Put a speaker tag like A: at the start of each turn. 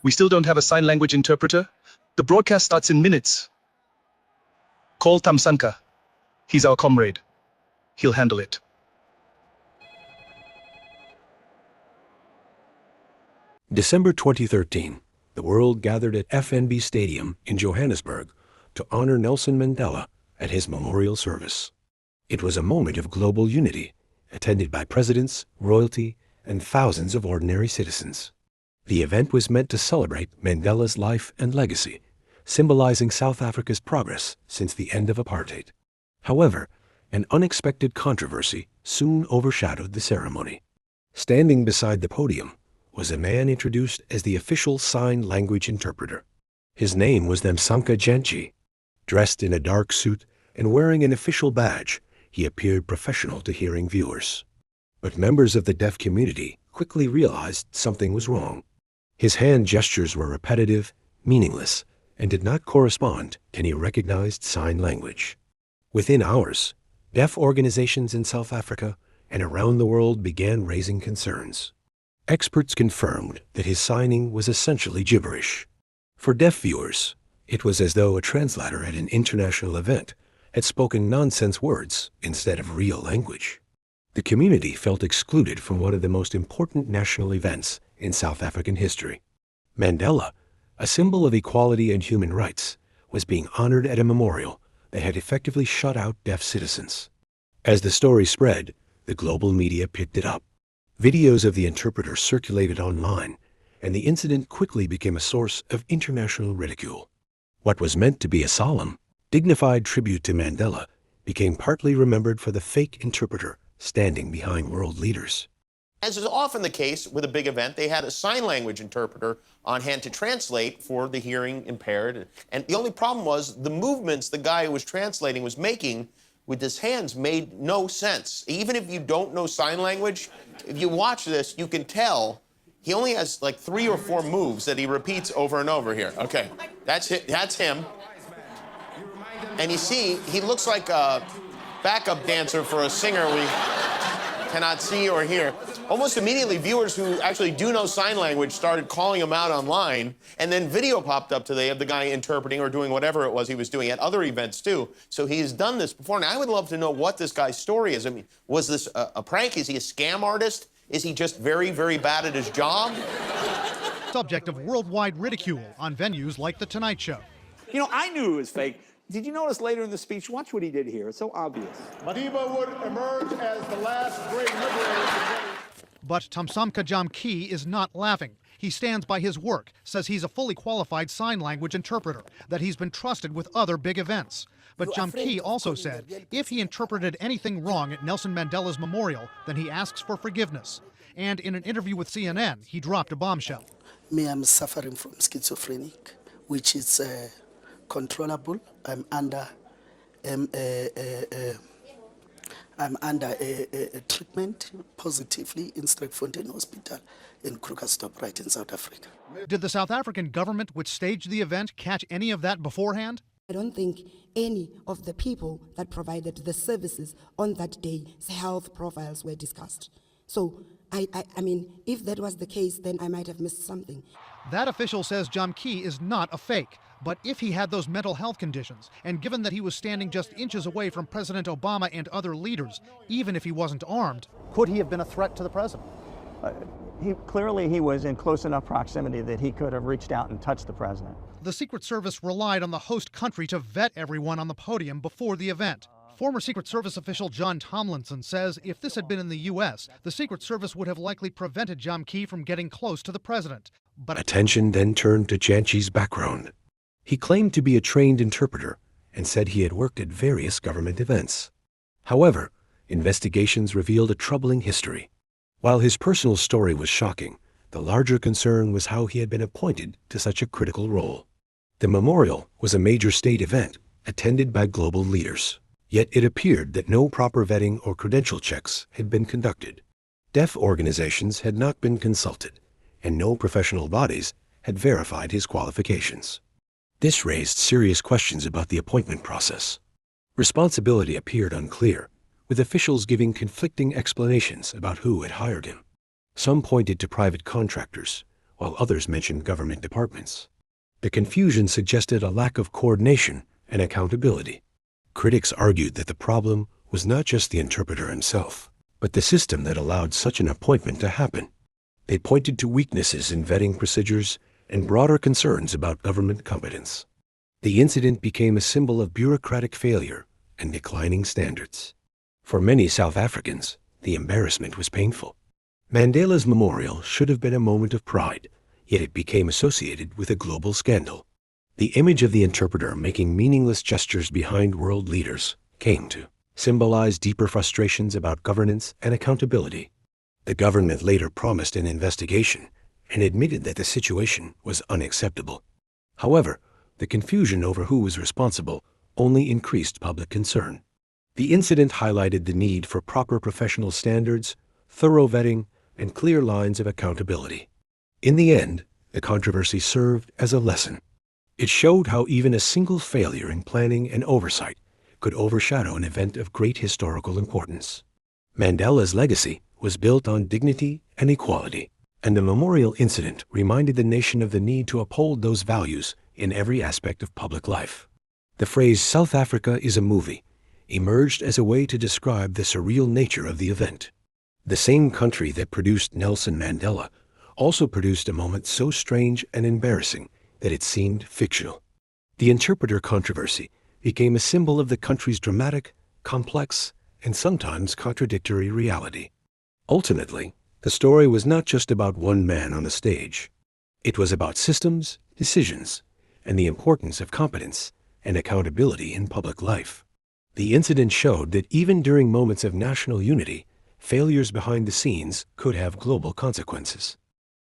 A: We still don't have a sign language interpreter. The broadcast starts in minutes. Call Tamsanka. He's our comrade. He'll handle it.
B: December 2013, the world gathered at FNB Stadium in Johannesburg to honor Nelson Mandela at his memorial service. It was a moment of global unity, attended by presidents, royalty, and thousands of ordinary citizens. The event was meant to celebrate Mandela's life and legacy, symbolizing South Africa's progress since the end of apartheid. However, an unexpected controversy soon overshadowed the ceremony. Standing beside the podium was a man introduced as the official sign language interpreter. His name was Tamsanka Jantji. Dressed in a dark suit and wearing an official badge, he appeared professional to hearing viewers. But members of the deaf community quickly realized something was wrong. His hand gestures were repetitive, meaningless, and did not correspond to any recognized sign language. Within hours, deaf organizations in South Africa and around the world began raising concerns. Experts confirmed that his signing was essentially gibberish. For deaf viewers, it was as though a translator at an international event had spoken nonsense words instead of real language. The community felt excluded from one of the most important national events in South African history. Mandela, a symbol of equality and human rights, was being honored at a memorial that had effectively shut out deaf citizens. As the story spread, the global media picked it up. Videos of the interpreter circulated online, and the incident quickly became a source of international ridicule. What was meant to be a solemn, dignified tribute to Mandela became partly remembered for the fake interpreter standing behind world leaders.
C: As is often the case with a big event, they had a sign language interpreter on hand to translate for the hearing impaired. And the only problem was the movements the guy who was translating was making with his hands made no sense. Even if you don't know sign language, if you watch this, you can tell he only has like 3 or 4 moves that he repeats over and over here. Okay, that's him. And you see, he looks like a backup dancer for a singer we cannot see or hear. Almost immediately, viewers who actually do know sign language started calling him out online, and then video popped up today of the guy interpreting or doing whatever it was he was doing at other events too. So he's done this before. Now, I would love to know what this guy's story is. I mean, was this a prank? Is he a scam artist? Is he just very, very bad at his job?
D: Subject of worldwide ridicule on venues like The Tonight Show.
E: You know, I knew it was fake. Did you notice later in the speech, watch what he did here. It's so obvious.
F: Madiba would emerge as the last great liberator.
D: But Tamsanka Jantji is not laughing. He stands by his work, says he's a fully qualified sign language interpreter, that he's been trusted with other big events. But Jantji also said if he interpreted anything wrong at Nelson Mandela's memorial, then he asks for forgiveness. And in an interview with CNN, he dropped a bombshell.
G: Me, I'm suffering from schizophrenic, which is controllable. I'm under a treatment positively in Streekfontein Hospital in Krugersdorp, right in South Africa.
D: Did the South African government which staged the event catch any of that beforehand?
H: I don't think any of the people that provided the services on that day's health profiles were discussed. So, I mean, if that was the case, then I might have missed something.
D: That official says Jantji is not a fake. But if he had those mental health conditions, and given that he was standing just inches away from President Obama and other leaders, even if he wasn't armed, could he have been a threat to the president?
I: Clearly he was in close enough proximity that he could have reached out and touched the president.
D: The Secret Service relied on the host country to vet everyone on the podium before the event. Former Secret Service official John Tomlinson says if this had been in the U.S., the Secret Service would have likely prevented Jantji from getting close to the president. But
B: attention then turned to Jantji's background. He claimed to be a trained interpreter and said he had worked at various government events. However, investigations revealed a troubling history. While his personal story was shocking, the larger concern was how he had been appointed to such a critical role. The memorial was a major state event attended by global leaders, yet it appeared that no proper vetting or credential checks had been conducted. Deaf organizations had not been consulted, and no professional bodies had verified his qualifications. This raised serious questions about the appointment process. Responsibility appeared unclear, with officials giving conflicting explanations about who had hired him. Some pointed to private contractors, while others mentioned government departments. The confusion suggested a lack of coordination and accountability. Critics argued that the problem was not just the interpreter himself, but the system that allowed such an appointment to happen. They pointed to weaknesses in vetting procedures and broader concerns about government competence. The incident became a symbol of bureaucratic failure and declining standards. For many South Africans, the embarrassment was painful. Mandela's memorial should have been a moment of pride, yet it became associated with a global scandal. The image of the interpreter making meaningless gestures behind world leaders came to symbolize deeper frustrations about governance and accountability. The government later promised an investigation and admitted that the situation was unacceptable. However, the confusion over who was responsible only increased public concern. The incident highlighted the need for proper professional standards, thorough vetting, and clear lines of accountability. In the end, the controversy served as a lesson. It showed how even a single failure in planning and oversight could overshadow an event of great historical importance. Mandela's legacy was built on dignity and equality, and the memorial incident reminded the nation of the need to uphold those values in every aspect of public life. The phrase "South Africa is a movie" emerged as a way to describe the surreal nature of the event. The same country that produced Nelson Mandela also produced a moment so strange and embarrassing that it seemed fictional. The interpreter controversy became a symbol of the country's dramatic, complex, and sometimes contradictory reality. Ultimately, the story was not just about one man on a stage. It was about systems, decisions, and the importance of competence and accountability in public life. The incident showed that even during moments of national unity, failures behind the scenes could have global consequences.